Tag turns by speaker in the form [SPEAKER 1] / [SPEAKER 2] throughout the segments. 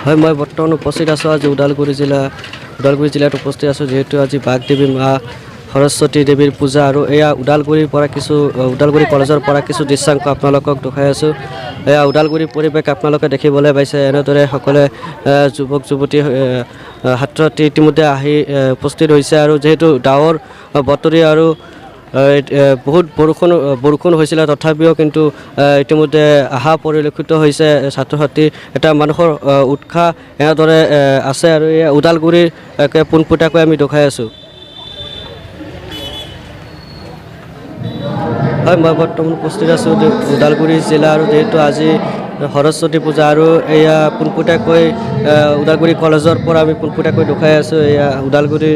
[SPEAKER 1] হয়, মই বৰ্তমান উপস্থিত আছোঁ আজি ওদালগুৰি জিলাত উপস্থিত আছোঁ, যিহেতু আজি বাগদেৱী মা সৰস্বতী দেৱীৰ পূজা। আৰু এয়া ওদালগুৰি কলেজৰ পৰা কিছু দৃশ্যাংশ আপোনালোকক দেখাই আছোঁ। এয়া ওদালগুৰিৰ পৰিৱেশ আপোনালোকে দেখিবলৈ পাইছে। এনেদৰে সকলোৱে যুৱক যুৱতী ছাত্ৰ ছাত্ৰী ইতিমধ্যে আহি উপস্থিত হৈছে। আৰু যিহেতু ডাৱৰ বতৰী আৰু বহুত বৰষুণ হৈছিলে, তথাপিও কিন্তু ইতিমধ্যে অহা পৰিলক্ষিত হৈছে। ছাত্ৰ ছাত্ৰীৰ এটা মানুহৰ উৎসাহ এনেদৰে আছে। আৰু এই ওদালগুৰিৰ পোনপটীয়াকৈ আমি দেখাই আছোঁ। হয়, মই বৰ্তমান উপস্থিত আছোঁ ওদালগুৰি জিলা। আৰু যিহেতু আজি সৰস্বতী পূজা, আৰু এয়া পোনপটীয়াকৈ ওদালগুৰি কলেজৰ পৰা আমি পোনপটীয়াকৈ দেখাই আছোঁ। এয়া ওদালগুৰি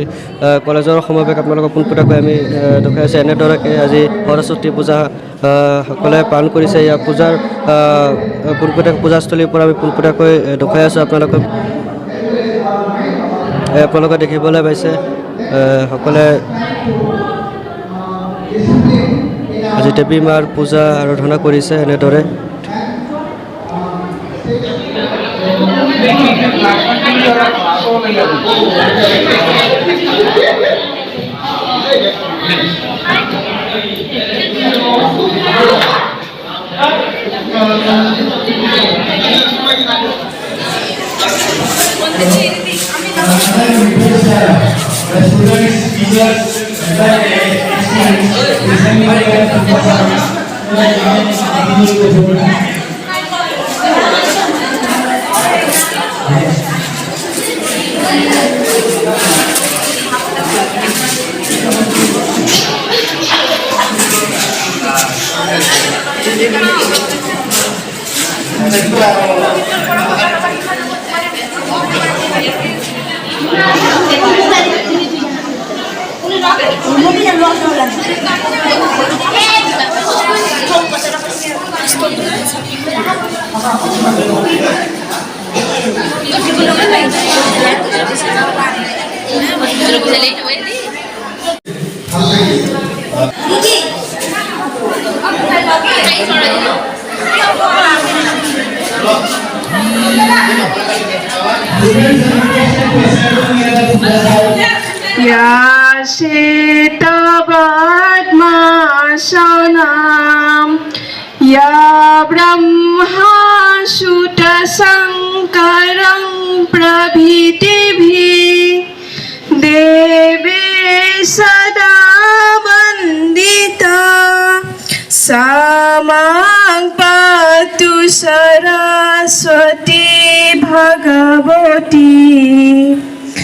[SPEAKER 1] কলেজৰ সমাৱেশ আপোনালোকক পোনপটীয়াকৈ আমি দেখাই আছোঁ। এনেদৰে আজি সৰস্বতী পূজা সকলোৱে পালন কৰিছে। এয়া পোনপটীয়াকৈ পূজাস্থলীৰ পৰা আমি পোনপটীয়াকৈ দেখাই আছোঁ। আপোনালোকে দেখিবলৈ পাইছে সকলোৱে আজি দেৱী মাৰ পূজা আৰাধনা কৰিছে। এনেদৰে
[SPEAKER 2] श्वेतपद्मासनं या ब्रह्मा शूटशङ्करं प्रभृतिभिः देवी सदा वन्दिता सा मां पातु सरस्वती भगवती।